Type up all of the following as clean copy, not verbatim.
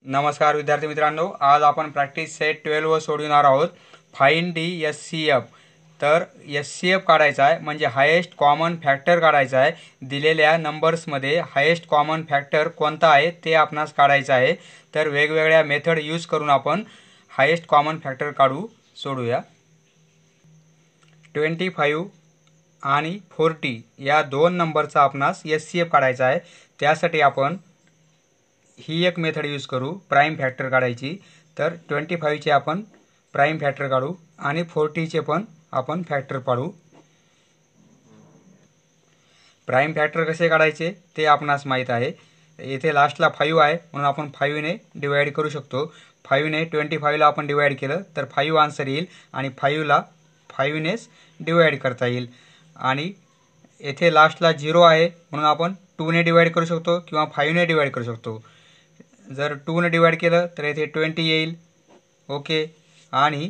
नमस्कार विद्यार्थी मित्रांनो, आज आपण प्रॅक्टिस सेट 12 सोडवणार आहोत. Find the HCF. तर एचसीएफ काढायचा आहे म्हणजे हायेस्ट कॉमन फॅक्टर काढायचा आहे. दिलेल्या नंबर्समध्ये हायेस्ट कॉमन फॅक्टर कोणता आहे ते आपणास काढायचं आहे. तर वेगवेगळ्या मेथड यूज करून आपण हायेस्ट कॉमन फॅक्टर सोडूया. 25 आणि 40 या दोन नंबरचा आपणास एचसीएफ काढायचा आहे. त्यासाठी आपण ही एक मेथड यूज करू प्राइम फॅक्टर काढायची. तर 25चे आपण प्राइम फॅक्टर काढू आणि 40चे पण आपण फॅक्टर काढू. प्राइम फॅक्टर कसे काढायचे ते आपणास माहीत आहे. येथे लास्टला 5 आहे म्हणून आपण 5ने डिवाइड करू शकतो. 5ने 25ला आपण डिवाइड केलं तर 5 आन्सर येईल आणि 5ला 5नेच डिवाइड करता येईल. आणि येथे लास्टला 0 आहे म्हणून आपण 2ने डिवाइड करू शकतो किंवा 5ने डिवाइड करू शकतो. जर 2ने डिवाइड केलं तर येथे 20 येईल. ओके. आणि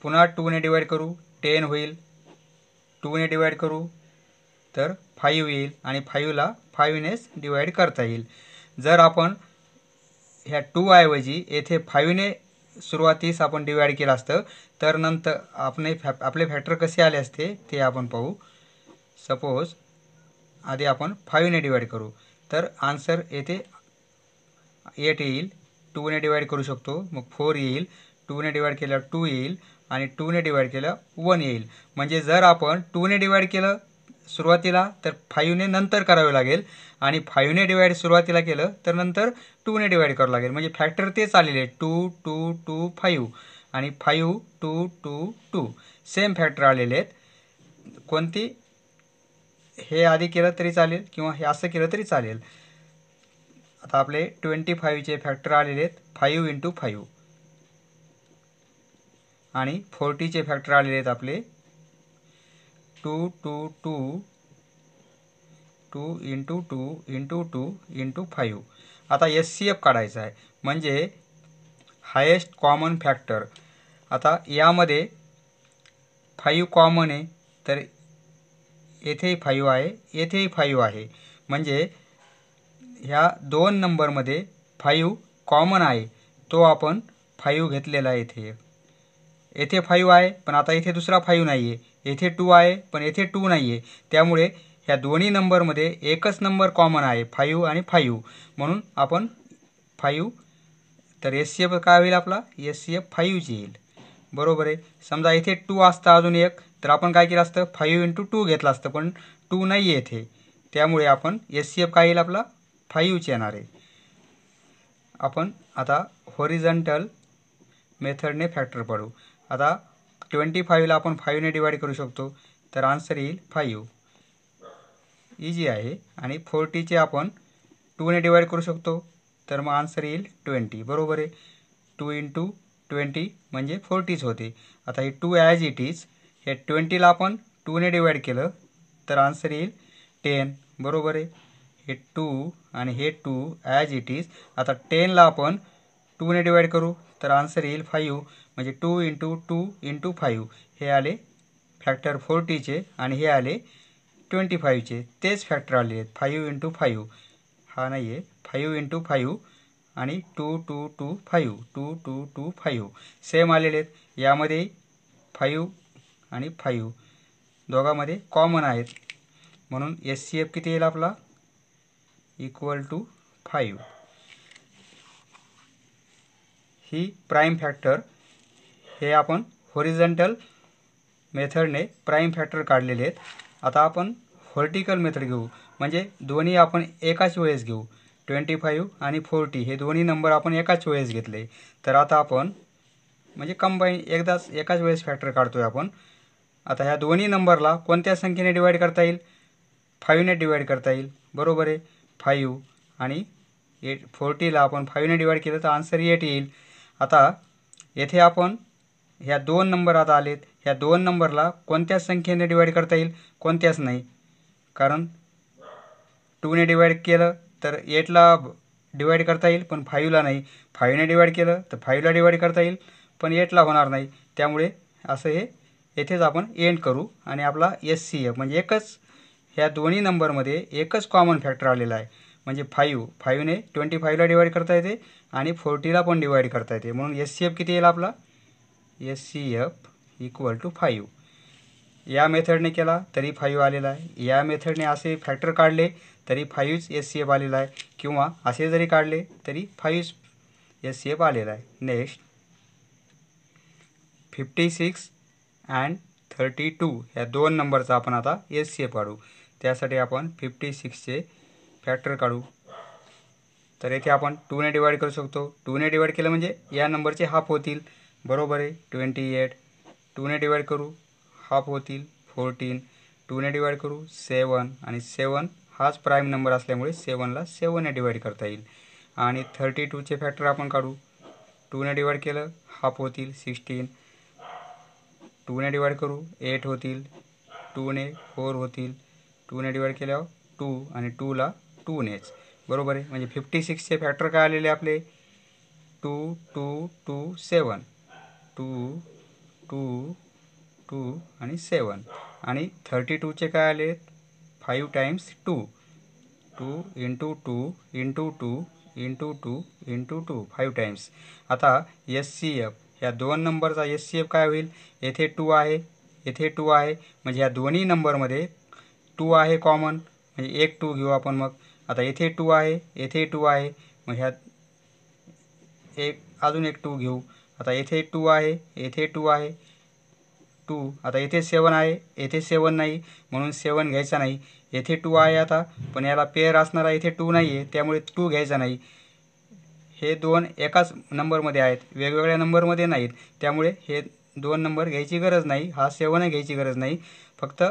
पुन्हा 2ने डिवाइड करू 10 होईल. 2ने डिवाइड करू तर 5 येईल आणि 5ला 5नेच डिवाइड करता येईल. जर आपण ह्या 2 ऐवजी येथे 5ने सुरुवातीस आपण डिवाइड केलं असतं तर नंतर आपले फॅक्टर कसे आले असते ते आपण पाहू. सपोज आधी आपण 5ने डिवाइड करू तर आन्सर येथे 8 येईल. 2ने डिवाइड करू शकतो मग 4 येईल. 2ने डिवाइड केलं 2 येईल आणि 2ने डिवाइड केलं 1 येईल. म्हणजे जर आपण 2ने डिवाइड केलं सुरुवातीला तर 5ने नंतर करावे लागेल आणि 5ने डिवाइड सुरुवातीला केलं तर नंतर 2ने डिवाइड करावं लागेल. म्हणजे फॅक्टर तेच आलेले 2 2 2 5 आणि 5 2 2 2 सेम फॅक्टर आलेले आहेत. कोणती हे आधी केलं तरी चालेल किंवा हे असं केलं तरी चालेल. आता आपले 25चे फॅक्टर आलेले आहेत 5 × 5 आणि 40चे फॅक्टर आलेले आहेत आपले 2 2 2 2 × 2 × 2 × 5. आता एचसीएफ काढायचा आहे म्हणजे हायेस्ट कॉमन फॅक्टर. आता यामध्ये 5 कॉमन आहे तर येथेही 5 आहे येथेही 5 आहे. म्हणजे ह्या दोन नंबरमध्ये 5 कॉमन आहे तो आपण 5 घेतलेला आहे. येथे 5 आहे पण आता इथे दुसरा 5 नाही आहे. येथे 2 आहे पण येथे 2 नाही आहे. त्यामुळे ह्या दोन्ही नंबरमध्ये एकच नंबर कॉमन आहे 5 आणि 5 म्हणून आपण 5. तर एचसीएफ काय होईल आपला एचसीएफ 5ची येईल. बरोबर आहे. समजा इथे 2 असतं अजून एक तर आपण काय केलं असतं 5 × 2 घेतलं असतं पण 2 नाही आहे येथे. त्यामुळे आपण एचसीएफ काय येईल आपला 5ची येणार आहे. आपण आता हॉरिझॉन्टल मेथडने फॅक्टर पाडू. आता 25ला आपण 5ने डिवाइड करू शकतो तर आन्सर येईल 5. इजी आहे. आणि 40चे आपण 2ने डिवाइड करू शकतो तर मग आन्सर येईल 20. बरोबर आहे. 2 × 20 म्हणजे 40च होते. आता हे 2 ॲज इट इज. हे 20ला आपण 2ने डिवाइड केलं तर आन्सर येईल 10. बरोबर आहे. हे 2 आणि हे 2 ॲज इट इज. आता 10ला आपण 2ने डिवाइड करू तर आन्सर येईल 5. म्हणजे 2 × 2 × 5 हे आले फॅक्टर 40चे आणि हे आले 25चे. तेच फॅक्टर आले आहेत 5 × 5. हा नाही आहे 5 × 5 आणि 2 2 2 5 2 2 2 5 सेम आलेले आहेत. यामध्ये 5 आणि 5 दोघांमध्ये कॉमन आहेत म्हणून एचसीएफ किती येईल आपला = 5. ही प्राइम फॅक्टर हे आपण हॉरिझॉन्टल मेथडने प्राइम फॅक्टर काढलेले आहेत. आता आपण व्हर्टिकल मेथड घेऊ म्हणजे दोन्ही आपण एकाच वेळेस घेऊ. 25 आणि 40 हे दोन्ही नंबर आपण एकाच वेळेस घेतले तर आता आपण म्हणजे कंबाईन एकाच वेळेस फॅक्टर काढतोय आपण. आता ह्या दोन्ही नंबरला कोणत्या संख्येने डिवाइड करता येईल 5ने डिवाइड करता येईल. बरोबर आहे. 5 आणि 40ला आपण 5ने डिवाइड केलं तर आन्सर 8 येईल. आता येथे आपण ह्या दोन नंबर आता आलेत. ह्या दोन नंबरला कोणत्या संख्येने डिवाइड करता येईल कोणत्याच नाही. कारण 2ने डिवाइड केलं तर 8ला डिवाइड करता येईल पण 5ला नाही. 5ने डिवाइड केलं तर 5ला डिवाइड करता येईल पण 8ला होणार नाही. त्यामुळे असं हे येथेच आपण एंड करू आणि आपला एचसीएफ म्हणजे एकच ह्या दोन्ही नंबरमध्ये एकच कॉमन फॅक्टर आलेला आहे म्हणजे 5 ने 25ला डिवाइड करता येते आणि 40ला पण डिवाइड करता येते, म्हणून SCF किती येईल आपला SCF इक्वल टू 5. या मेथडने केला तरी 5 आलेला आहे, या मेथडने असे फॅक्टर काढले तरी 5 SCF आलेला आहे, किंवा असे जरी काढले तरी 5 SCF आलेला आहे. नेक्स्ट 56 and 32 या दोन नंबरचा आपण आता SCF काढू. त्यासाठी आपण 56चे फॅक्टर काढू. तर येथे आपण 2 ने डिवाइड करू शकतो. 2 ने डिवाइड केलं म्हणजे या नंबरचे हाफ होतील, बरोबर आहे 28. 2 ने डिवाइड करू हाफ होतील 14. 2 ने डिवाइड करू 7 आणि 7 हाच प्राईम नंबर असल्यामुळे 7ला 7 ने डिवाइड करता येईल. आणि 32चे फॅक्टर आपण काढू. 2 ने डिवाइड केलं हाफ होतील 16. 2 ने डिवाइड करू 8 होतील. 2 ने 4 होतील. 2 ने डिवाइड केल्यावर 2 आणि 2ला 2 नेच, बरोबर आहे. म्हणजे 56चे फॅक्टर काय आलेले आपले 2 2 2 7 2 2 2 आणि 7. आणि 32चे काय आले 5 times 2 2 into 2 into 2 into 2 into 2 5 times. आता SCF ह्या दोन नंबरचा SCF काय होईल, येथे 2 आहे येथे 2 आहे, म्हणजे ह्या दोन्ही नंबरमध्ये 2 आहे कॉमन, म्हणजे एक 2 घेऊ आपण. मग आता येथे 2 आहे येथे 2 आहे, मग ह्या अजून एक 2 घेऊ. आता येथे 2 आहे येथे 2 आहे 2. आता येथे 7 आहे येथे 7 नाही, म्हणून 7 घ्यायचा नाही. येथे 2 आहे आता, पण याला पेअर असणारा येथे 2 नाही आहे, त्यामुळे 2 घ्यायचा नाही. हे दोन एकाच नंबरमध्ये आहेत, वेगवेगळ्या नंबरमध्ये नाहीत, त्यामुळे हे दोन नंबर घ्यायची गरज नाही. हा 7 घ्यायची गरज नाही, फक्त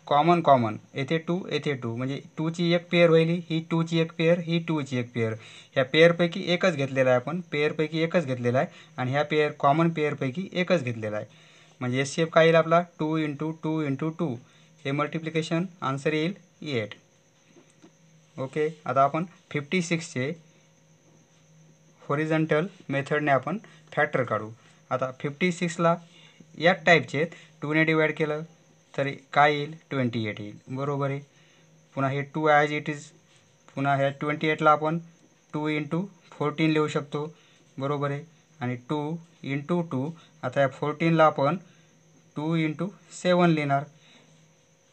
कॉमन येथे 2 येथे 2, म्हणजे 2ची एक पेअर होईल, ही 2ची एक पेअर, ही 2ची एक पेअर. ह्या पेअरपैकी एकच घेतलेला आहे आपण, पेअरपैकी एकच घेतलेला आहे, आणि ह्या पेअर कॉमन पेअरपैकी एकच घेतलेला आहे. म्हणजे SCF काय येईल आपला 2 इंटू 2 इंटू 2. हे मल्टिप्लिकेशन आन्सर येईल 8. ओके. आता आपण 56चे हॉरिझॉन्टल मेथडने आपण फॅक्टर काढू. आता 56ला या टाईपचे 2 ने डिवाइड केलं तरी काय येईल 28 येईल, बरोबर आहे. पुन्हा हे 2 ॲज इट इज, पुन्हा ह्या 28ला आपण 2 इंटू 14 लिहू शकतो, बरोबर आहे. आणि 2 इंटू 2, आता या 14ला आपण 2 इंटू 7 लिहिणार.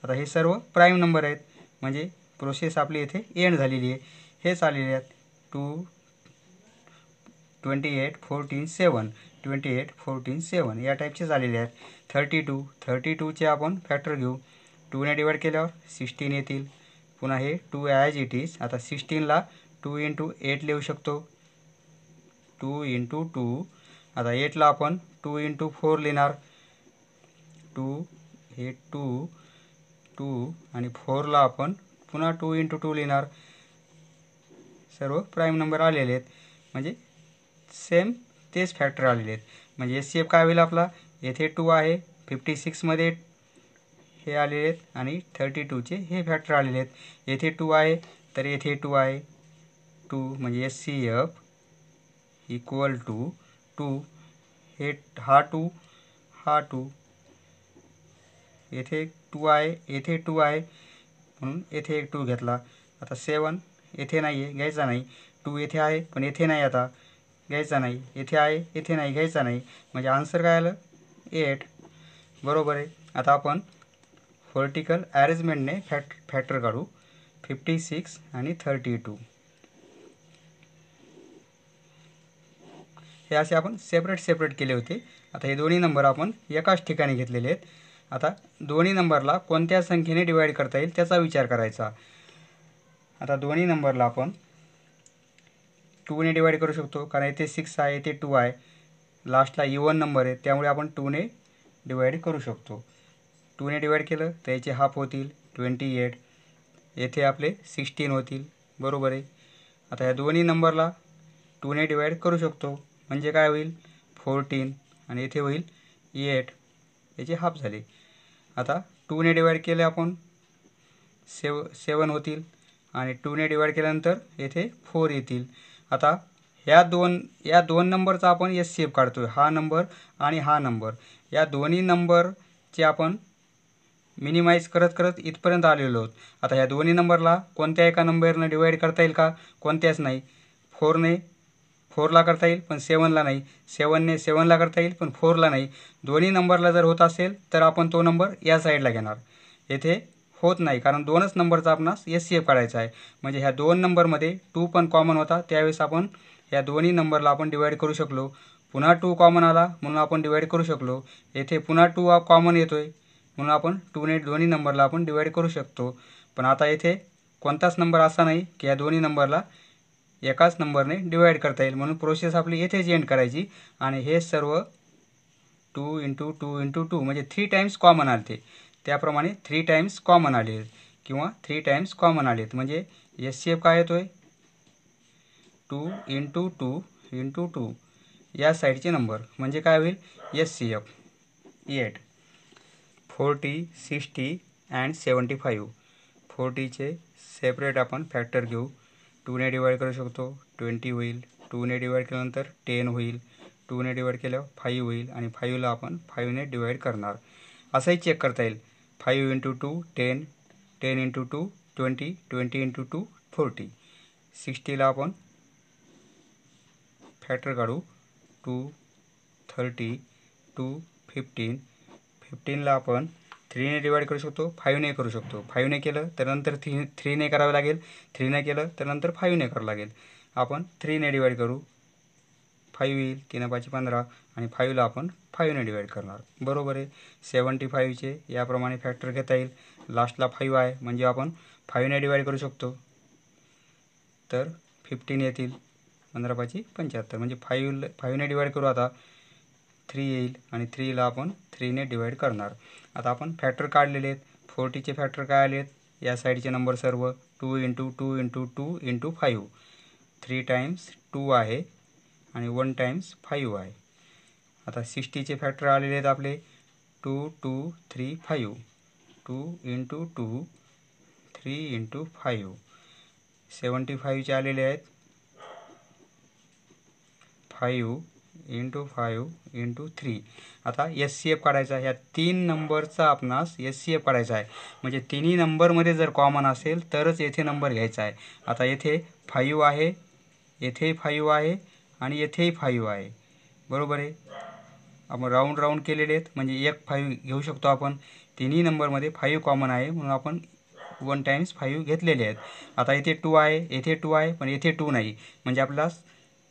आता हे सर्व प्राईम नंबर आहेत, म्हणजे प्रोसेस आपली इथे एंड झालेली आहे. हेच आलेले आहेत 2 28 14 7 28 14 7 या टाईपचे झालेले आहेत. 32चे आपण फॅक्टर घेऊ. 2 ने डिवाइड केल्यावर 16 येतील. पुन्हा हे 2 ॲज इट इज. आता 16ला 2 इंटू 8 लिहू शकतो, 2 इंटू 2. आता 8ला आपण 2 इंटू 4 लिहिणार, 2 हे 2 2 आणि 4ला आपण पुन्हा 2 इंटू 2 लिहिणार. सर्व प्राईम नंबर आलेले आहेत, म्हणजे सेम तेच फॅक्टर आलेले आहेत. म्हणजे SCF काय होईल आपला, येथे 2 आहे 56मध्ये हे आलेले आहेत, आणि 32चे हे फॅक्टर आलेले आहेत. येथे 2 आहे तर येथे 2 आहे 2, म्हणजे SCF इक्वल टू 2. हे हा 2 हा 2, येथे 2 आहे येथे 2 आहे, म्हणून येथे एक 2 घेतला. आता 7 येथे नाही आहे, घ्यायचा नाही. 2 येथे आहे पण येथे नाही, आता घ्यायचा नाही. येथे आहे येथे नाही, घ्यायचा नाही. म्हणजे आन्सर काय आलं 8, बरोबर आहे. आता आपण व्हर्टिकल अरेंजमेंटने फॅक्टर काढू 56 आणि 32. हे असे आपण सेपरेट केले होते. आता हे दोन्ही नंबर आपण एकाच ठिकाणी घेतलेले आहेत. आता दोन्ही नंबरला कोणत्या संख्येने डिवाइड करता येईल त्याचा विचार करायचा. आता दोन्ही नंबरला आपण 2 ने डिवाइड करू शकतो, कारण येथे 6 आहे येथे 2 आहे, लास्टला इवन नंबर आहे, त्यामुळे आपण 2 ने डिवाइड करू शकतो. 2 ने डिवाइड केलं तर याचे हाफ होतील 28, येथे आपले 16 होतील, बरोबर आहे. आता या दोन्ही नंबरला 2 ने डिवाइड करू शकतो, म्हणजे काय होईल 14, आणि येथे होईल 8, याचे हाफ झाले. आता 2 ने डिवाइड केले आपण 7 होतील, आणि 2 ने डिवाइड केल्यानंतर येथे 4 येतील. आता या दोन नंबरचा आपण SCF काढतोय, हा नंबर आणि हा नंबर. या दोन्ही नंबरचे आपण मिनिमाइज करत करत इथपर्यंत आलेलो आहोत. आता ह्या दोन्ही नंबरला कोणत्या एका नंबरनं डिवाईड करता येईल का? कोणत्याच नाही. 4ने 4ला करता येईल पण 7ला नाही. 7ने 7ला करता येईल पण 4ला नाही. दोन्ही नंबरला जर होत असेल तर आपण तो नंबर या साईडला घेणार. येथे होत नाही कारण दोनच नंबरचा आपणास SCF काढायचा आहे. म्हणजे ह्या दोन नंबरमध्ये 2 पण कॉमन होता, त्यावेळेस आपण ह्या दोन्ही नंबरला आपण डिवाईड करू शकलो. पुन्हा 2 कॉमन आला म्हणून आपण डिवाईड करू शकलो. येथे पुन्हा 2 कॉमन येतोय म्हणून आपण 2ने दोन्ही नंबरला आपण डिवाईड करू शकतो. पण आता येथे कोणताच नंबर असा नाही की या दोन्ही नंबरला एकाच नंबरने डिवाईड करता येईल. म्हणून प्रोसेस आपली येथेच एंड करायची आणि हे सर्व 2 × 2 × 2 म्हणजे 3 टाइम्स कॉमन आले. त्याप्रमाणे 3 टाइम्स कॉमन आले किंवा 3 टाइम्स कॉमन आलेत. म्हणजे SCF काय येतोय? 2 × 2 × 2 या साईडचे नंबर म्हणजे काय होईल? SCF 8. 40, 60 अँड 75. 40चे सेपरेट आपण फॅक्टर घेऊ. 2ने डिवाईड करू शकतो 20 होईल. 2ने डिवाईड केल्यानंतर 10 होईल. 2ने डिवाईड केल्यावर 5 होईल आणि 5ला आपण 5ने डिवाईड करणार. असंही चेक करता येईल. 5 × 2 10, 10 × 2 20, 20 × 2 40. 60ला आपण फॅक्टर काढू. 2 30, 2 15. 15ला आपण 3ने डिवाईड करू शकतो, 5ने करू शकतो. 5ने केलं तर नंतर 3ने करावे लागेल. 3ने केलं तर नंतर 5ने करावं लागेल. आपण 3ने डिवाईड करू. 5 येईल. 3 5 15 आणि 5ला आपण 5ने डिवाईड करणार. बरोबर आहे. 75चे याप्रमाणे फॅक्टर घेता येईल. लास्टला 5 आहे म्हणजे आपण 5ने डिवाईड करू शकतो. तर 15 येतील. 15 5 75 म्हणजे 5ने डिवाईड करू. आता 3 येईल आणि 3ला आपण 3ने डिवाईड करणार. आता आपण फॅक्टर काढलेले आहेत. 40चे फॅक्टर काय आले आहेत? या साईडचे नंबर सर्व 2 × 2 × 2 × 5. 3 टाइम्स 2 आहे आणि 1 टाइम्स 5 आहे. आता 60चे फॅक्टर आलेले आहेत आपले 2 2 3 5. 2 × 2 3 × 5. 75चे आलेले आहेत 5 × 5 × 3. आता SCF काढायचा. ह्या 3 नंबरचा आपणास SCF काढायचा आहे. म्हणजे तिन्ही नंबरमध्ये जर कॉमन असेल तरच येथे नंबर घ्यायचा आहे. आता येथे 5 आहे, येथे 5 आहे आणि येथेही 5 आहे. बरोबर आहे. आपण राऊंड केलेले आहेत म्हणजे एक 5 घेऊ शकतो आपण. तिन्ही नंबरमध्ये 5 कॉमन आहे म्हणून आपण 1 टाइम्स 5 घेतलेले आहेत. आता इथे 2 आहे, येथे 2 आहे पण येथे 2 नाही म्हणजे आपल्याला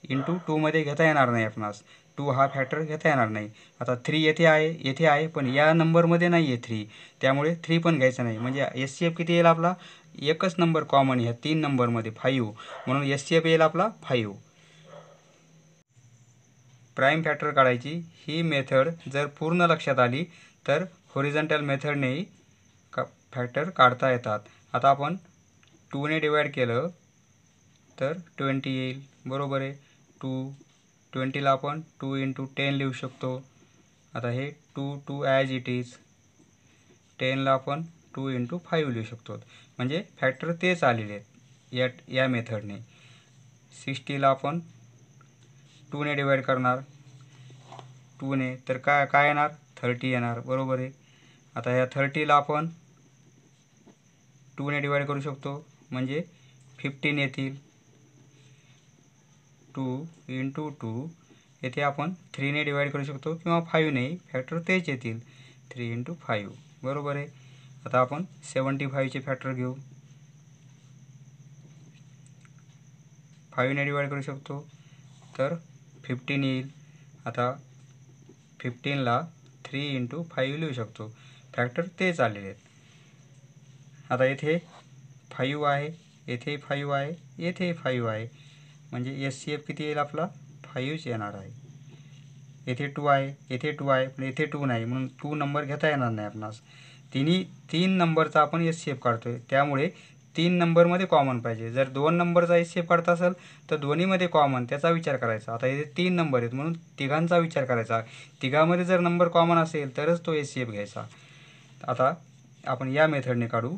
× 2 मध्ये घेता येणार नाही. आपणास 2 हा फॅक्टर घेता येणार नाही. आता 3 येथे आहे, येथे आहे पण या नंबरमध्ये नाही आहे 3, त्यामुळे 3 पण घ्यायचं नाही. म्हणजे SCF किती येईल आपला? एकच नंबर कॉमन ह्या 3 नंबरमध्ये 5 म्हणून SCF येईल आपला 5. प्राईम फॅक्टर काढायची ही मेथड जर पूर्ण लक्षात आली तर हॉरिझॉन्टल मेथडनेही फॅक्टर काढता येतात. आता आपण 2ने डिवाईड केलं तर 20 येईल. बरोबर आहे. 20ला आपण 2 × 10 लिहू शकतो. आता हे 2 ॲज इट इज. 10ला आपण 2 × 5 लिहू शकतो. म्हणजे फॅक्टर तेच आलेले आहेत या मेथडने. 60ला आपण 2ने डिवाईड करणार. 2ने तर काय येणार? 30 येणार. बरोबर आहे. आता ह्या 30ला आपण 2ने डिवाईड करू शकतो म्हणजे 15 येतील. 2 × 2 येथे आपण 3ने डिवाईड करू शकतो किंवा 5ने. फॅक्टर तेच येतील. 3 × 5. बरोबर आहे. आता आपण 75चे फॅक्टर घेऊ. 5ने डिवाईड करू शकतो तर 15 येईल. आता 15ला 3 × 5 लिहू शकतो. फॅक्टर तेच आलेले आहेत. आता येथे 5 आहे, येथे 5 आहे, येथे 5 आहे म्हणजे SCF किती येईल आपला? 5च येणार आहे. येथे 2 आहे, येथे 2 आहे पण येथे 2 नाही म्हणून 2 नंबर घेता येणार नाही आपणास. 3 नंबरचा आपण SCF काढतोय त्यामुळे 3 नंबरमध्ये कॉमन पाहिजे. जर 2 नंबरचा SCF काढता असेल तर दोन्हीमध्ये कॉमन त्याचा विचार करायचा. आता इथे 3 नंबर आहेत म्हणून तिघांचा विचार करायचा. तिघामध्ये जर नंबर कॉमन असेल तरच तो SCF घ्यायचा. आता आपण या मेथडने काढू.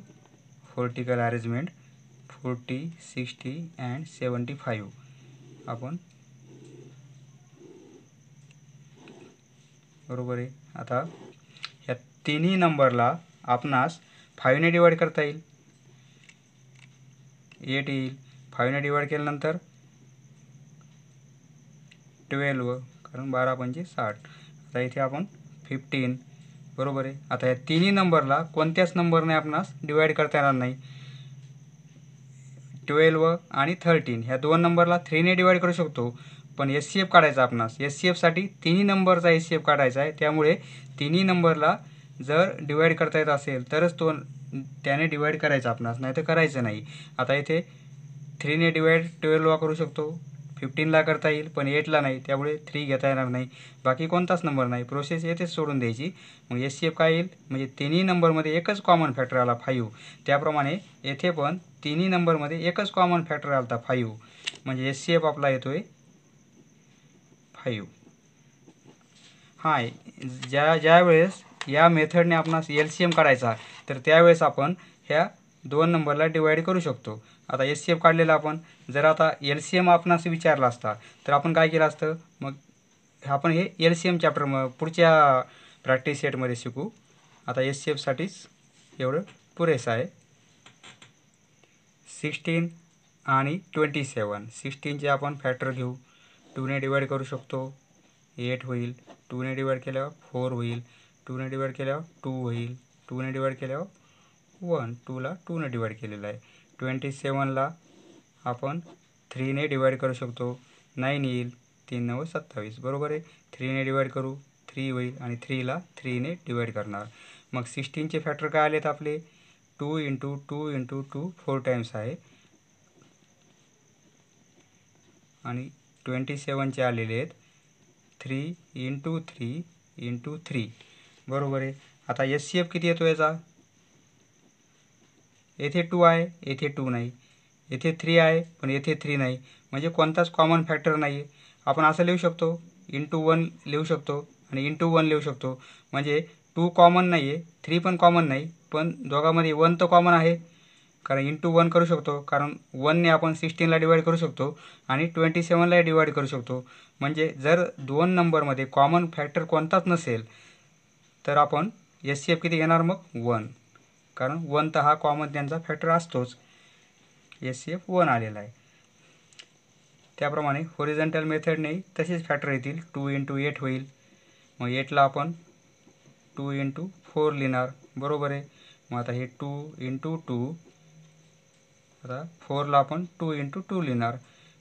Vertical arrangement 40, 60 and 75. आपण बरोबर आहे. आता ह्या तिन्ही नंबरला आपणास 5ने डिवाइड करता येईल. 8 येईल. 5ने डिवाइड केल्यानंतर 12, कारण 12 पंचे 60. आता इथे आपण 15, बरोबर आहे. आता या तिन्ही नंबरला कोणत्याच नंबरने आपणास डिवाइड करता येणार नाही. 12 आणि 13 ह्या दोन नंबरला 3ने डिवाइड करू शकतो, पण SCF काढायचा आपणास. SCFसाठी तिन्ही नंबरचा SCF काढायचा आहे. त्यामुळे तिन्ही नंबरला जर डिवाइड करता येत असेल तरच त्याने डिवाइड करायचा आपणास, नाही तर करायचं नाही. आता इथे 3ने डिवाइड 12 करू शकतो, 15ला करता येईल, पण 8ला नाही. त्यामुळे 3 घेता येणार नाही. बाकी कोणताच नंबर नाही. प्रोसेस येथेच सोडून द्यायची. मग SCF काय येईल, म्हणजे तिन्ही नंबरमध्ये एकच कॉमन फॅक्टर आला 5. त्याप्रमाणे येथे पण तिन्ही नंबरमध्ये एकच कॉमन फॅक्टर आला 5, म्हणजे SCF आपला येतोय 5. ज्या वेळेस या मेथडने आपणास LCM काढायचा, तर त्यावेळेस आपण ह्या दोन नंबरला डिवाइड करू शकतो. आता SCF काढलेला आपण, जर आता LCM आपणास विचारला असता तर आपण काय केलं असतं, मग आपण हे LCM चॅप्टर पुढच्या प्रॅक्टिस सेटमध्ये शिकू. आता SCFसाठीच एवढं पुरेसं आहे. 16 आणि 27. 16चे आपण फॅक्टर घेऊ. 2ने डिवाइड करू शकतो, 8 होईल. 2ने डिवाइड केल्यावर 4 होईल. 2ने डिवाइड केल्यावर 2 होईल. 2ने डिवाइड केल्यावर 1. 2ला 2ने डिवाइड केलेला आहे. 27ला आपण 3ने डिवाइड करू शकतो, 9 येईल. 3 9 27, बरोबर आहे. 3ने डिवाइड करू, 3 होईल, आणि 3ला 3ने डिवाइड करणार. मग 16चे फॅक्टर काय आलेत आपले, 2 × 2 × 2 4 टाइम्स आहे, आणि 27चे आलेले आहेत 3 × 3 × 3, बरोबर आहे. आता SCF किती येतो याचा, येथे 2 आहे, येथे 2 नाही. येथे 3 आहे, पण येथे 3 नाही, म्हणजे कोणताच कॉमन फॅक्टर नाही आहे. आपण असं लिहू शकतो, × 1 लिहू शकतो आणि × 1 लिहू शकतो. म्हणजे 2 कॉमन नाही आहे, 3 पण कॉमन नाही, पण दोघांमध्ये 1 तर कॉमन आहे, कारण × 1 करू शकतो, कारण 1ने आपण 16ला डिवाइड करू शकतो आणि 27ला डिवाइड करू शकतो. म्हणजे जर दोन नंबरमध्ये कॉमन फॅक्टर कोणताच नसेल तर आपण SCF किती घेणार, मग 1, कारण 1 तर हा कॉमन त्यांचा फॅक्टर असतोच. SCF 1 आलेला आहे. त्याप्रमाणे हॉरिझॉन्टल मेथडने तसेच फॅक्टर येतील. 2 × 8 होईल. मग 8ला आपण 2 × 4 लिहिणार, बरोबर आहे. मग आता हे 2 × 2, आता 4ला आपण 2 × 2 लिहिणार.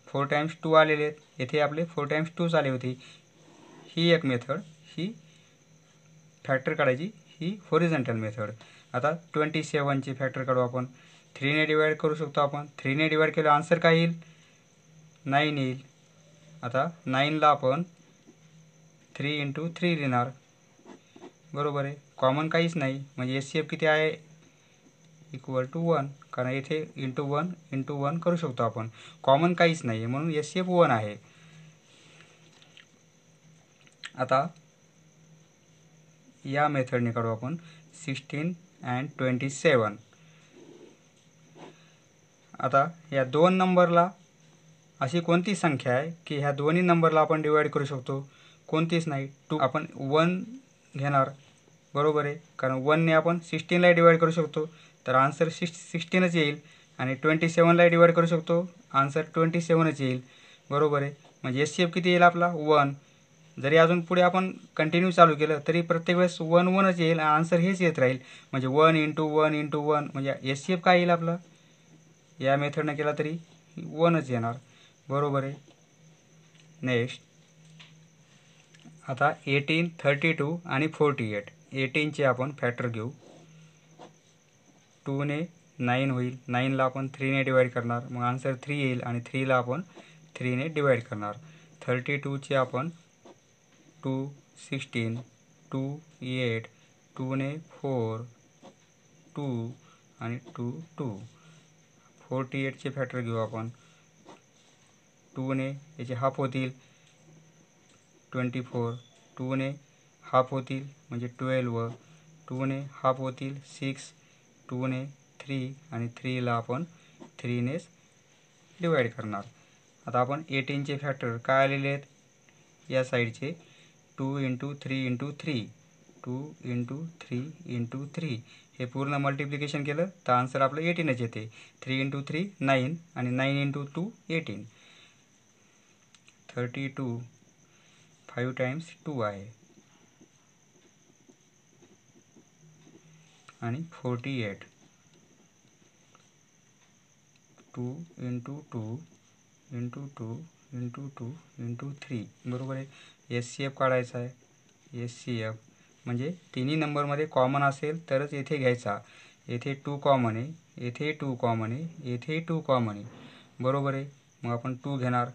4 टाइम्स 2 आलेले आहेत. येथे आपले 4 टाइम्स 2 आले होते. ही एक मेथड, ही फॅक्टर काढायची, ही हॉरिझॉन्टल मेथड. आता 27चे फॅक्टर काढू आपण. 3ने डिवाइड करू शकतो आपण. 3ने डिवाइड केलं आन्सर काय येईल, 9 येईल. आता 9ला आपण 3 × 3 लिहिणार, बरोबर आहे. कॉमन काहीच नाही, म्हणजे SCF किती आहे, =1, कारण येथे × 1 करू शकतो आपण. कॉमन काहीच नाही आहे, म्हणून SCF 1 आहे. आता या मेथडने काढू आपण 16 आणि 27. आता या दोन नंबरला अशी कोणती संख्या आहे की ह्या दोन्ही नंबरला आपण डिवाइड करू शकतो, कोणतीच नाही. 2 आपण 1 घेणार, बरोबर आहे, कारण 1ने आपण 16ला डिवाइड करू शकतो, तर आन्सर 16च येईल. आणि 27ला डिवाइड करू शकतो, आन्सर 27च येईल, बरोबर आहे. म्हणजे SCF किती येईल आपला, 1. जरी अजून पुढे आपण कंटिन्यू चालू केलं तरी प्रत्येक वेळेस 1 1च येईल, आन्सर हेच येत राहील. म्हणजे 1 × 1 × 1, म्हणजे SCF काय येईल आपला, या मेथडने केला तरी 1च येणार, बरोबर आहे. नेक्स्ट, आता 18, 32 आणि 48. 18चे आपण फॅक्टर घेऊ. 2ने 9 होईल. 9ला आपण 3ने डिवाइड करणार, मग आन्सर 3 येईल, आणि 3ला आपण 3ने डिवाइड करणार. 32चे आपण 2 16, 2 8, 2ने 4, 2 आणि 2 2. 48चे फॅक्टर घेऊ आपण. 2ने याचे हाफ होतील 24, 2ने हाफ होतील म्हणजे 12, 2ने हाफ होतील 6, 2ने 3, आणि 3ला आपण 3नेच डिवाइड करणार. आता आपण 18चे फॅक्टर काय आलेले आहेत, या साईडचे 2 × 3 × 3, 2 इंटू 3 इंटू 3 हे पूर्ण मल्टिप्लिकेशन केलं तर आन्सर आपलं 18च येते. 3 इंटू 3 9 आणि 9 इंटू 2 18. 32 5 टाइम्स 2 आहे आणि 48 2 इंटू 2 इंटू 2 इंटू 2 इंटू 3 बरोबर आहे. SCF काढायचा आहे. SCF म्हणजे तिन्ही नंबरमध्ये कॉमन असेल तरच येथे घ्यायचा. येथे 2 कॉमन आहे, येथे 2 कॉमन आहे, येथे 2 कॉमन आहे बरोबर आहे. मग आपण 2 घेणार.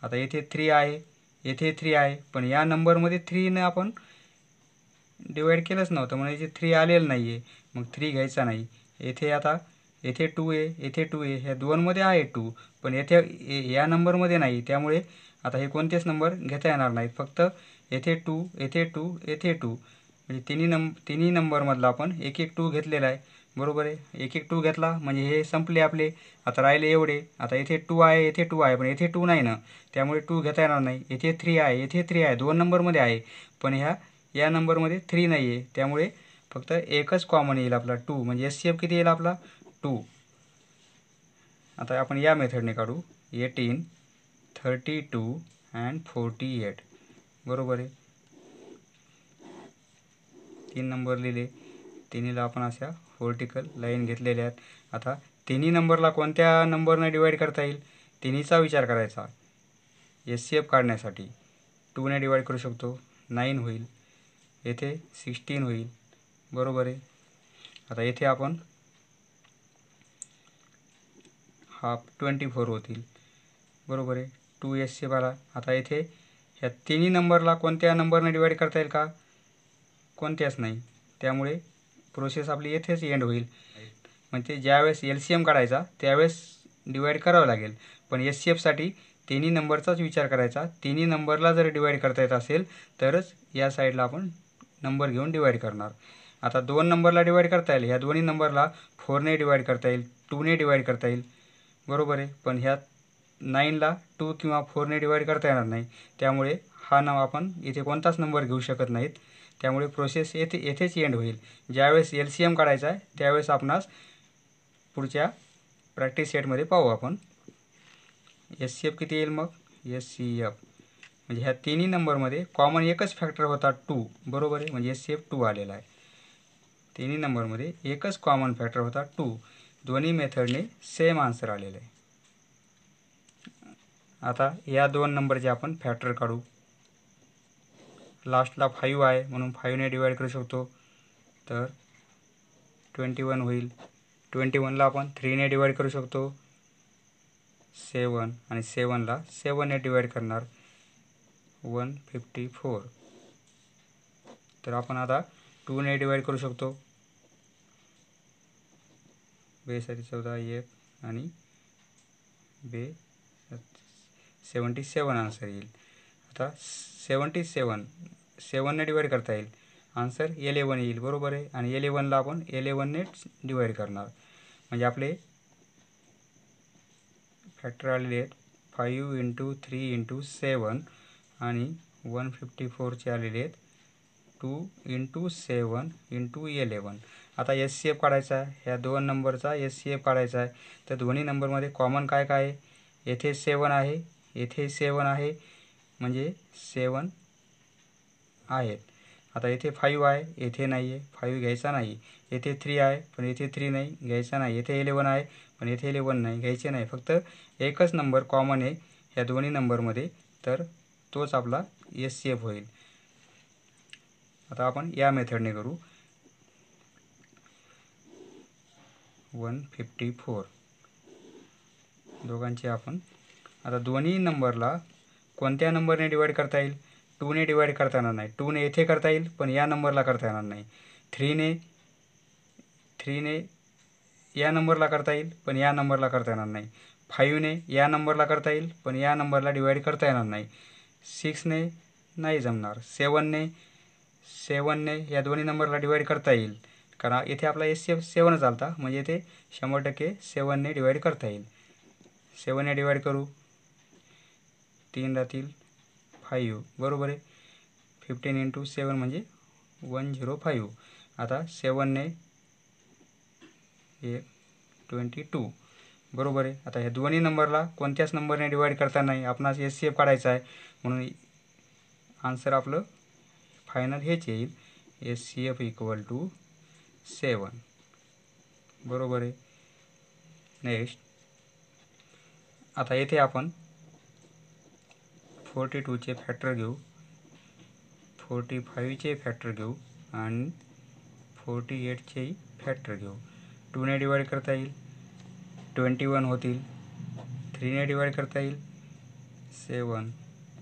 आता येथे 3 आहे, येथे 3 आहे, पण या नंबरमध्ये 3 ने आपण डिवाईड केलंच नव्हतं म्हणजे इथे 3 आलेलं नाही आहे. मग 3 घ्यायचा नाही. येथे आता येथे 2 आहे, येथे 2 आहे, ह्या दोनमध्ये आहे 2 पण येथे या नंबरमध्ये नाही. त्यामुळे आता हे कोणतेच नंबर घेता येणार नाहीत. फक्त येथे 2 येथे 2 येथे 2 म्हणजे तिन्ही नंबरमधला आपण एक एक 2 घेतलेला आहे बरोबर आहे. एक एक 2 घेतला म्हणजे हे संपले आपले. आता राहिले एवढे. आता येथे 2 आहे, येथे 2 आहे, पण येथे 2 नाही ना, त्यामुळे 2 घेता येणार नाही. येथे 3 आहे, येथे 3 आहे, दोन नंबरमध्ये आहे, पण या नंबरमध्ये 3 नाही आहे. त्यामुळे फक्त एकच कॉमन येईल आपला 2 म्हणजे SCF किती येईल आपला 2. आता आपण या मेथडने काढू. 18 32 अँड 48 बरोबर आहे. 3 नंबर लिहिले. तिन्हीला आपण अशा व्हर्टिकल लाईन घेतलेल्या आहेत. आता तिन्ही नंबरला कोणत्या नंबरने डिवाईड करता येईल तिन्हीचा विचार करायचा. SCF काढण्यासाठी 2 ने डिवाईड करू शकतो, 9 होईल. येथे 16 होईल बरोबर आहे. आता येथे आपण हाफ 24 होतील बरोबर आहे. 2 SCF आला. आता येथे ह्या तिन्ही नंबरला कोणत्या नंबरने डिवाईड करता येईल का, कोणत्याच नाही. त्यामुळे प्रोसेस आपली येथेच एंड होईल. म्हणजे ज्यावेळेस LCM काढायचा त्यावेळेस डिवाईड करावं लागेल, पण SCFसाठी तिन्ही नंबरचाच विचार करायचा. तिन्ही नंबरला जर डिवाईड करता येत असेल तरच या साईडला आपण नंबर घेऊन डिवाईड करणार. आता 2 नंबरला डिवाईड करता येईल. ह्या दोन्ही नंबरला 4 ने डिवाईड करता येईल, 2 ने डिवाईड करता येईल बरोबर आहे. पण ह्या 9ला 2 किंवा 4 ने डिवाईड करता येणार नाही. त्यामुळे हा आपण इथे कोणताच नंबर घेऊ शकत नाहीत. त्यामुळे प्रोसेस येथेच एंड होईल. ज्यावेळेस LCM काढायचा आहे त्यावेळेस आपणास पुढच्या प्रॅक्टिस सेटमध्ये पाहू आपण. SCF किती येईल मग. SCF म्हणजे ह्या तिन्ही नंबरमध्ये कॉमन एकच फॅक्टर होता 2 बरोबर आहे. म्हणजे SCF 2 आलेला आहे. तिन्ही नंबरमध्ये एकच कॉमन फॅक्टर होता 2. दोन्ही मेथडने सेम आन्सर आलेलं आहे. आता या 2 नंबरचे आपण फॅक्टर काढू. लास्टला 5 आहे म्हणून 5 ने डिवाईड करू शकतो, तर 21 होईल. 21ला आपण 3 ने डिवाईड करू शकतो, 7 आणि 7ला 7 ने डिवाईड करणार 154. तर आपण आता 2 ने डिवाईड करू शकतो. बेसाठी 14 1 आणि 77 आन्सर येईल. आता 77 7 ने डिवाईड करता येईल, आन्सर 11 येईल बरोबर आहे. आणि 11ला आपण 11 ने डिवाईड करणार म्हणजे आपले फॅक्टर आलेले आहेत 5 इंटू 3 इंटू 7 आणि 154चे आलेले आहेत 2 इंटू 7 इंटू 11. आता SCF काढायचा आहे. ह्या 2 नंबरचा SCF काढायचा आहे. तर दोन्ही नंबरमध्ये कॉमन काय काय आहे. येथे 7 आहे, येथे 7 आहे म्हणजे 7 आहेत. आता येथे 5 आहे, येथे नाही आहे, 5 घ्यायचा नाही. येथे 3 आहे पण येथे 3 नाही, घ्यायचा नाही. येथे 11 आहे पण येथे 11 नाही, घ्यायचे नाही. फक्त एकच नंबर कॉमन आहे ह्या दोन्ही नंबरमध्ये, तर तोच आपला SCF होईल. आता आपण या मेथडने करू. 154 दोघांचे आपण. आता दोन्ही नंबरला कोणत्या नंबरने डिवाईड करता येईल. 2 ने डिवाईड करता येणार नाही. 2 ने येथे करता येईल पण या नंबरला करता येणार नाही. 3 ने या नंबरला करता येईल पण या नंबरला करता येणार नाही. 5 ने या नंबरला करता येईल पण या नंबरला डिवाईड करता येणार नाही. 6 ने नाही जमणार. 7 ने या दोन्ही नंबरला डिवाईड करता येईल कारण येथे आपला SCF 7 चालता म्हणजे येथे 100% 7 ने डिवाईड करता येईल. 7 ने डिवाईड करू, 3 राहतील 5 बरोबर आहे. 15 इंटू 7 म्हणजे 105. आता 7ने 22 बरोबर आहे. आता ह्या दोन्ही नंबरला कोणत्याच नंबरने डिवाइड करता नाही, आपणास HCF काढायचा आहे म्हणून आन्सर आपलं फायनल हेच येईल, HCF = 7 बरोबर आहे. नेक्स्ट आता येथे आपण 42चे फॅक्टर घेऊ, 45चे फॅक्टर घेऊ आणि 48चे फॅक्टर घेऊ. 2ने डिवाइड करता येईल 21 होतील, 3ने डिवाइड करता येईल 7,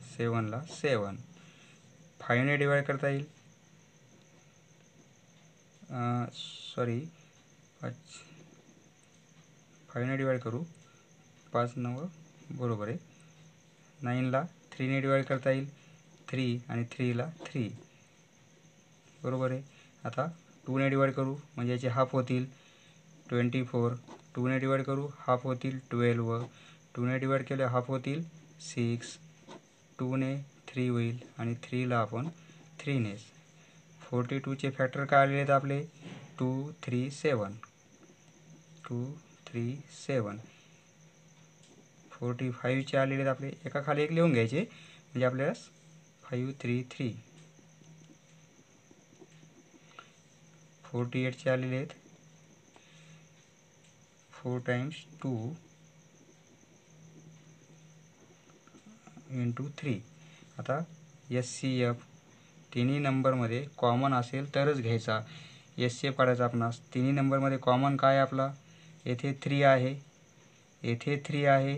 7ला 7, 5ने डिवाइड करता येईल 5ने डिवाइड करू 5 9 बरोबर आहे. 9ला 3ने डिवाइड करता येईल 3 आणि 3ला 3 बरोबर आहे. आता 2ने डिवाइड करू म्हणजे याचे हाफ होतील 24, 2ने डिवाइड करू हाफ होतील 12, 2ने डिवाइड केले हाफ होतील 6, 2ने 3 होईल आणि 3ला आपण 3ने. 42चे फॅक्टर काय आलेले आहेत आपले 2 3 7, 2 3 7. 45चे आलेले आहेत आपले, एका खाली एक लिहून घ्यायचे म्हणजे आपल्याला 5 3 3. 48चे आलेले आहेत 4 × 2 × 3. आता HCF तिन्ही नंबरमध्ये कॉमन असेल तरच घ्यायचा. HCF काढायचा आपणास. तिन्ही नंबरमध्ये कॉमन काय आहे आपला, येथे 3 आहे, येथे 3 आहे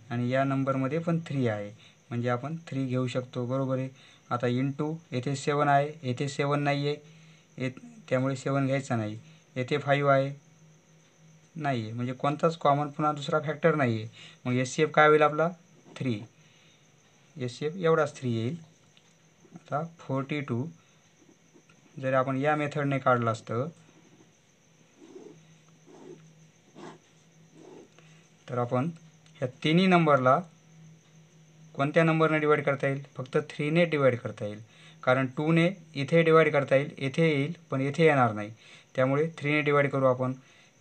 आणि या नंबरमध्ये पण 3 आहे म्हणजे आपण 3 घेऊ शकतो बरोबर आहे. आता इंटू येथे 7 आहे, येथे 7 नाही आहे, त्यामुळे 7 घ्यायचा नाही. येथे 5 आहे, नाही आहे म्हणजे कोणताच कॉमन पुन्हा दुसरा फॅक्टर नाही आहे. मग HCF काय होईल आपला 3, HCF एवढाच 3 येईल. आता 42 जर आपण या मेथडने काढलं असतं तर आपण ह्या तिन्ही नंबरला कोणत्या नंबरने डिवाइड करता येईल, फक्त 3ने डिवाइड करता येईल. कारण 2ने इथे डिवाइड करता येईल, येथे येईल पण येथे येणार नाही, त्यामुळे 3ने डिवाइड करू आपण.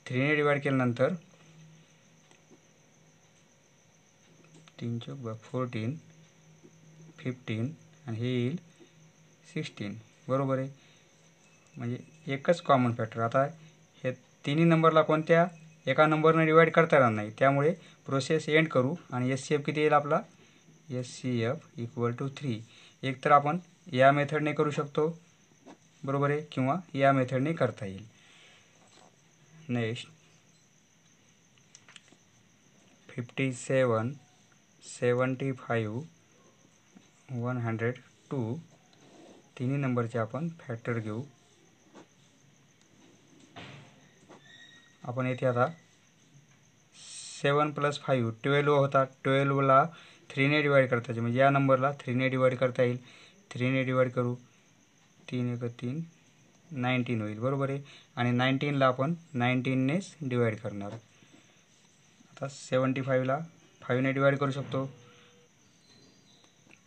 3ने डिवाइड केल्यानंतर 3 × 14, 15 आणि हे येईल 16 बरोबर आहे. म्हणजे एकच कॉमन फॅक्टर. आता हे तिन्ही नंबरला कोणत्या एका नंबरने डिवाइड करता येणार नाही, त्यामुळे प्रोसेस एंड करू आणि HCF किती येईल आपला, HCF = 3. एक तर आपण या मेथडने करू शकतो बरोबर आहे किंवा या मेथडने करता येईल. नेक्स्ट 57 75 102 तिन्ही नंबरचे आपण फॅक्टर घेऊ. आपण येथे आता 7 + 5 12 होता, 12ला 3ने डिवाइड करता येईल म्हणजे या नंबरला 3ने डिवाइड करता येईल. 3ने डिवाइड करू 3 × 3 19 होईल बरोबर आहे आणि 19ला आपण 19नेच डिवाइड करणार. आता 75ला 5ने डिवाइड करू शकतो,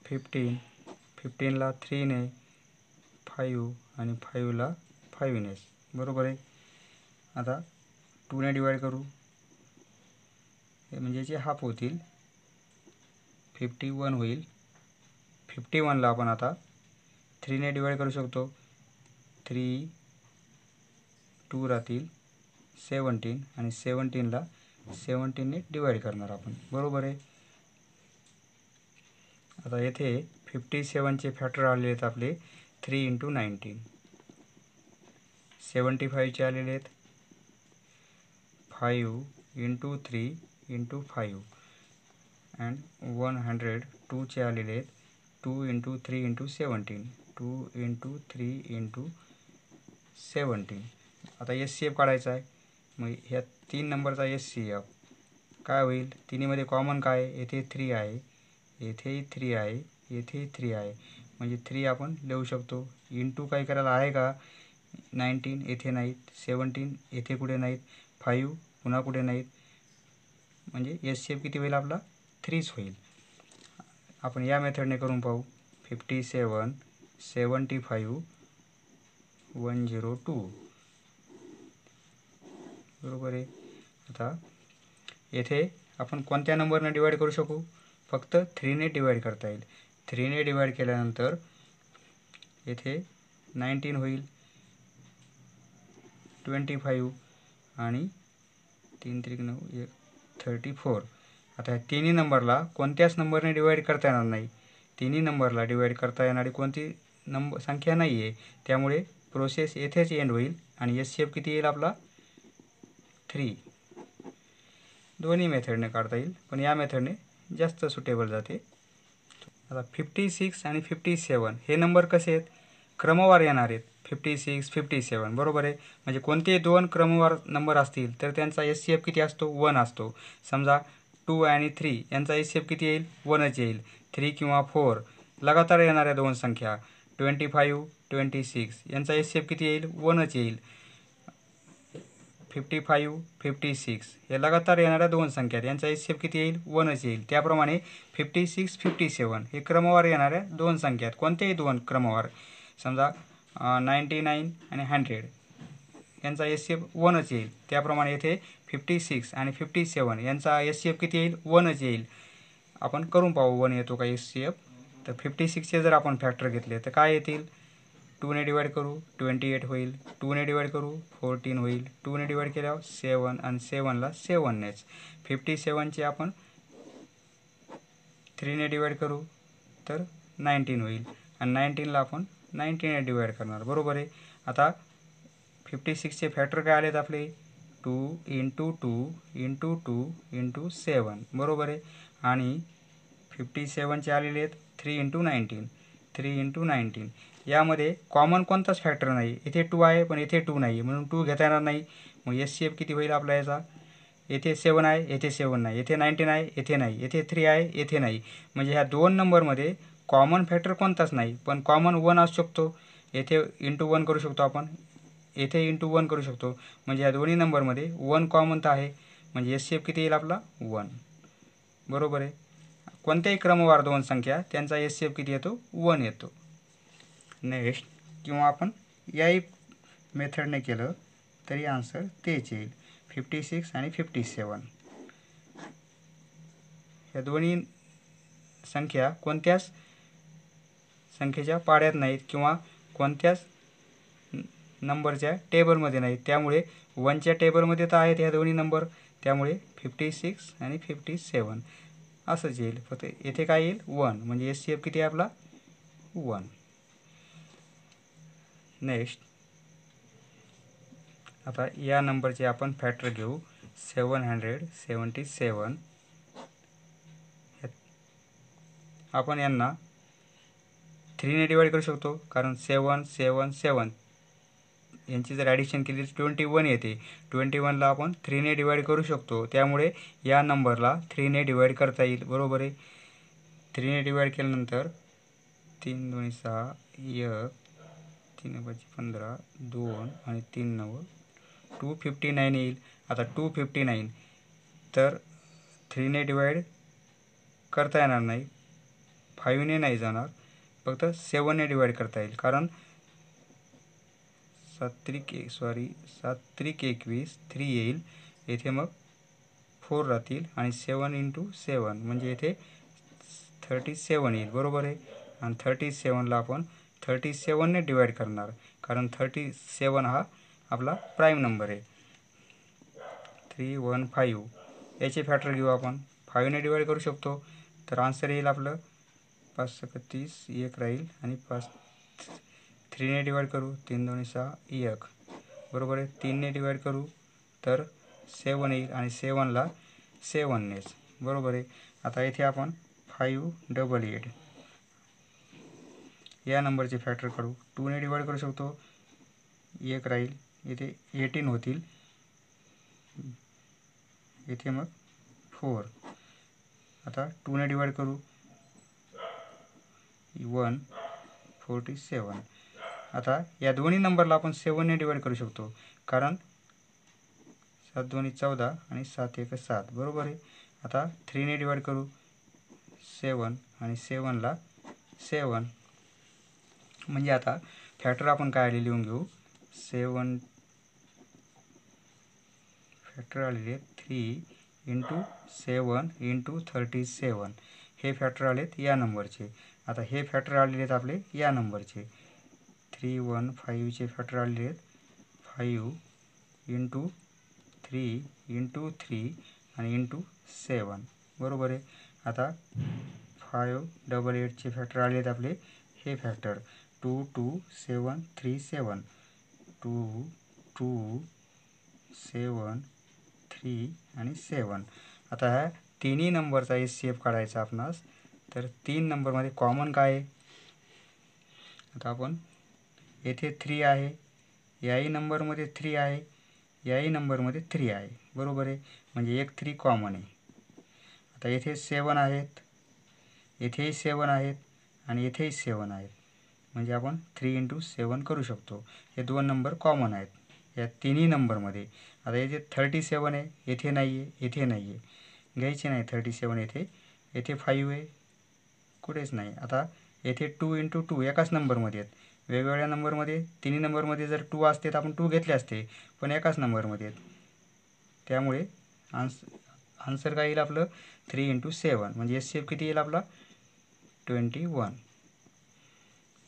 15ला 3ने, 5 आणि 5ला 5नेच बरोबर आहे. आता 2ने डिवाइड करू हे म्हणजे जे हाफ होतील 51 होईल. 51ला आपण आता 3ने डिवाइड करू शकतो, 3 2 राहतील 17 आणि 17ला 17ने डिवाइड करणार आपण बरोबर आहे. आता येथे 57चे फॅक्टर आलेले आहेत आपले 3 × 19. 75चे आलेले आहेत 5 × 3 × 5 अँड 102चे आलेले आहेत 2 × 3 × 17, 2 × 3 × 17. आता HCF काढायचा आहे. मग ह्या 3 नंबरचा HCF काय होईल, तिन्हीमध्ये कॉमन काय आहे, येथे 3 आहे, येथेही 3 आहे, येथेही 3 आहे म्हणजे 3 आपण लिहू शकतो. इंटू काय करायला आहे का 19 येथे नाहीत, 17 येथे कुठे नाहीत, 5 पुन्हा कुठे नाहीत म्हणजे HCF किती होईल आपला 3च होईल. आपण या मेथडने करून पाहू. 57 75 102 बरोबर आहे. आता येथे आपण कोणत्या नंबरने डिवाइड करू शकू? फक्त 3ने डिवाइड करता येईल. 3ने डिवाइड केल्यानंतर येथे 19 होईल, 25 आणि 3 त्रिक 9 1 34. आता ह्या तिन्ही नंबरला कोणत्याच नंबरने डिवाइड करता येणार नाही. तिन्ही नंबरला डिवाइड करता येणारी कोणती संख्या नाही आहे. त्यामुळे प्रोसेस येथेच एंड होईल आणि HCF किती येईल आपला? 3. दोन्ही मेथडने काढता येईल, पण या मेथडने जास्त सुटेबल जाते. आता 56 आणि 57 हे नंबर कसे आहेत? क्रमवार येणार आहेत. 56 57 बरोबर आहे. म्हणजे कोणतेही दोन क्रमवार नंबर असतील तर त्यांचा HCF किती असतो? 1 असतो. समजा 2 आणि 3 यांचा HCF किती येईल? 1च येईल. 3 किंवा 4 लगातार येणाऱ्या दोन संख्या 25 26 यांचा HCF किती येईल? 1च येईल. 55 56 हे लगातार येणाऱ्या दोन संख्या यांचा HCF किती येईल? 1च येईल. त्याप्रमाणे 56 57 हे क्रमवार येणाऱ्या दोन संख्या आहेत. कोणतेही दोन क्रमवार, समजा 99 आणि 100 यांचा HCF 1च येईल. त्याप्रमाणे येथे 56 आणि 57 यांचा HCF किती येईल? 1च येईल. आपण करून पाहू 1 येतो का HCF. तर 56चे जर आपण फॅक्टर घेतले तर काय येतील? 2ने डिवाइड करू 28 होईल, 2ने डिवाइड करू 14 होईल, 2ने डिवाइड केल्यावर 7 आणि 7ला 7नेच. 57चे आपण 3ने डिवाइड करू तर 19 होईल आणि 19ला आपण 19ने डिवाइड करणार बरोबर आहे. आता 56चे फॅक्टर काय आलेत आपले? 2 × 2 × 2 × 7 बरोबर आहे. आणि 57चे आलेले आहेत 3 × 19 3 × 19. यामध्ये कॉमन कोणताच फॅक्टर नाही. इथे 2 आहे पण इथे 2 नाही, म्हणून 2 घेता येणार नाही. मग HCF किती होईल आपला याचा? येथे 7 आहे, येथे 7 नाही, येथे 19 आहे, येथे नाही, येथे 3 आहे, येथे नाही. म्हणजे ह्या दोन नंबरमध्ये कॉमन फॅक्टर कोणताच नाही, पण कॉमन 1 असू शकतो. येथे × 1 करू शकतो आपण, येथे × 1 करू शकतो. म्हणजे या दोन्ही नंबरमध्ये 1 कॉमन तर आहे. म्हणजे HCF किती येईल आपला? 1 बरोबर आहे. कोणत्याही क्रमवार दोन संख्या त्यांचा HCF किती येतो? 1 येतो. नेक्स्ट, किंवा आपण याही मेथडने केलं तरी आन्सर तेच येईल. 56 आणि 57 या दोन्ही संख्या कोणत्याच संख्येच्या पाड्यात नाहीत किंवा कोणत्याच नंबरच्या टेबलमध्ये नाहीत. त्यामुळे 1च्या टेबलमध्ये तर आहेत ह्या दोन्ही नंबर. त्यामुळे 56 आणि 57 असंच येईल. फक्त येथे काय येईल? 1. म्हणजे HCF किती आहे आपला? 1. नेक्स्ट, आता या नंबरचे आपण फॅक्टर घेऊ 777. आपण यांना 3ने डिवाइड करू शकतो, कारण 7 7 7 यांची जर ॲडिशन केली तर 21 येते. 21ला आपण 3ने डिवाइड करू शकतो. त्यामुळे या नंबरला 3ने डिवाइड करता येईल बरोबर आहे. 3ने डिवाइड केल्यानंतर 3 2 6 1 3 5 15 2 आणि 3 9 259 येईल. आता 259 तर 3ने डिवाइड करता येणार नाही, 5ने नाही जाणार, फक्त 7ने डिवाइड करता येईल. कारण 7 त्रिक 21 3 येईल. येथे मग 4 राहतील आणि 7 × 7 म्हणजे येथे 37 येईल बरोबर आहे. आणि 37ला आपण 37ने डिवाइड करणार, कारण 37 हा आपला प्राईम नंबर आहे. 315 याचे फॅक्टर घेऊ आपण. 5ने डिवाइड करू शकतो, तर आन्सर येईल आपलं 5 31 1 राहील आणि 5 3ने डिवाइड करू 3 2 6 1 बरोबर आहे. 3ने डिवाइड करू तर 7 येईल आणि 7ला 7नेच बरोबर आहे. आता इथे आपण 588 या नंबरचे फॅक्टर काढू. 2ने डिवाइड करू शकतो, 1 राहील, इथे 18 होतील, इथे मग 4. आता 2ने डिवाइड करू 147. आता या दोन्ही नंबरला आपण 7ने डिवाइड करू शकतो, कारण 7 2 14 आणि 7 1 7 बरोबर आहे. आता 3ने डिवाइड करू 7 आणि 7ला 7. म्हणजे आता फॅक्टर आपण काय लिहून घेऊ 7 फॅक्टर आलेले 3 × 7 × 37 हे फॅक्टर आलेत या नंबरचे. आता हे फॅक्टर आलेले आहेत आपले या नंबरचे 315चे फॅक्टर आलेले आहेत 5 × 3 × 3 आणि × 7 बरोबर आहे. आता 588चे फॅक्टर आले आहेत आपले हे फॅक्टर 2 2 7 3 7 2 2 7 3 आणि 7. आता ह्या तिन्ही नंबरचा HCF काढायचा आपणास. तर 3 नंबरमध्ये कॉमन काय आहे? आता आपण येथे 3 आहे, याही नंबरमध्ये 3 आहे, याही नंबरमध्ये 3 आहे बरोबर आहे. म्हणजे एक 3 कॉमन आहे. आता येथे 7 आहेत, येथेही 7 आहेत आणि येथेही 7 आहेत. म्हणजे आपण 3 × 7 करू शकतो. हे 2 नंबर कॉमन आहेत या तिन्ही नंबरमध्ये. आता येथे 37 आहे, येथे नाही आहे, येथे नाही आहे, घ्यायचे नाही 37 येथे. येथे 5 आहे, कुठेच नाही. आता येथे 2 × 2 एकाच नंबरमध्ये आहेत. वेगवेगळ्या नंबरमध्ये तिन्ही नंबरमध्ये जर 2 असते तर आपण 2 घेतले असते, पण एकाच नंबरमध्ये आहेत. त्यामुळे आन्सर काय येईल आपलं 3 × 7 म्हणजे HCF किती येईल आपला 21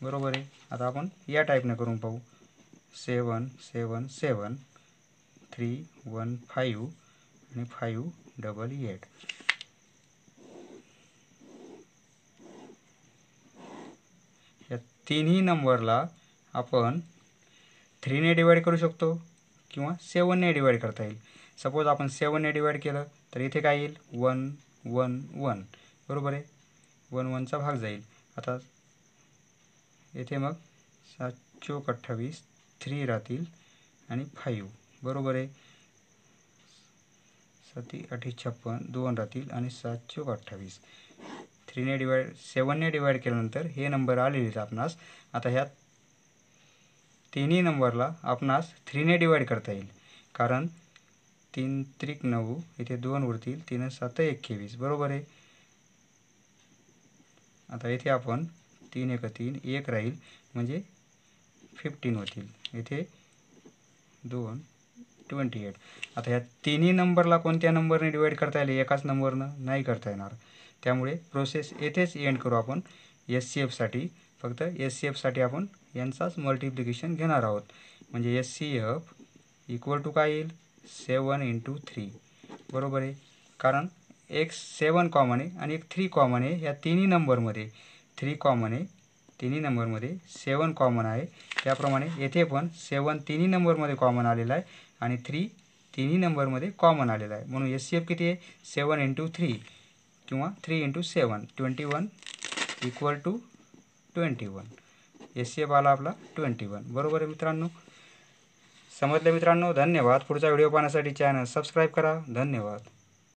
बरोबर आहे. आता आपण या टाईपने करून पाहू 7 7 7 3 1 5 आणि 5 8 8. या तिन्ही नंबरला आपण 3ने डिवाइड करू शकतो किंवा 7ने डिवाइड करता येईल. सपोज आपण 7ने डिवाइड केलं तर इथे काय येईल 1 1 1 बरोबर आहे. 1 1चा भाग जाईल. आता येथे मग 7 चौक 28 3 राहतील आणि 5 बरोबर आहे. 7 8 56 2 राहतील आणि 7 चौक 28. 7ने डिवाइड केल्यानंतर हे नंबर आलेले आहेत आपणास. आता ह्या तिन्ही नंबरला आपणास 3ने डिवाइड करता येईल, कारण 3 त्रिक 9 इथे 2 उरतील, 3 7 21 बरोबर आहे. आता इथे आपण 3 1 3 1 राहील म्हणजे 15 होतील, इथे 2 28. आता ह्या तिन्ही नंबरला कोणत्या नंबरने डिवाइड करता येईल? एकाच नंबरनं नाही करता येणार. त्यामुळे प्रोसेस येथेच एंड करू आपण. HCFसाठी फक्त HCFसाठी आपण यांचाच मल्टिप्लिकेशन घेणार आहोत. म्हणजे HCF इक्वल टू काय येईल 7 × 3 बरोबर आहे. कारण एक 7 कॉमन आहे आणि एक 3 कॉमन आहे. या तिन्ही नंबरमध्ये 3 कॉमन आहे, तिन्ही नंबरमध्ये 7 कॉमन आहे. त्याप्रमाणे येथे पण 7 तिन्ही नंबरमध्ये कॉमन आलेला आहे आणि 3 तिन्ही नंबरमध्ये कॉमन आलेला आहे. म्हणून HCF किती आहे 7 × 3 किंवा 3 × 7 21 इक्वल टू 21. HCF आला आपला 21 बरोबर आहे मित्रांनो. समजलं मित्रांनो? धन्यवाद. पुढचा व्हिडिओ पाहण्यासाठी चॅनल सबस्क्राईब करा. धन्यवाद.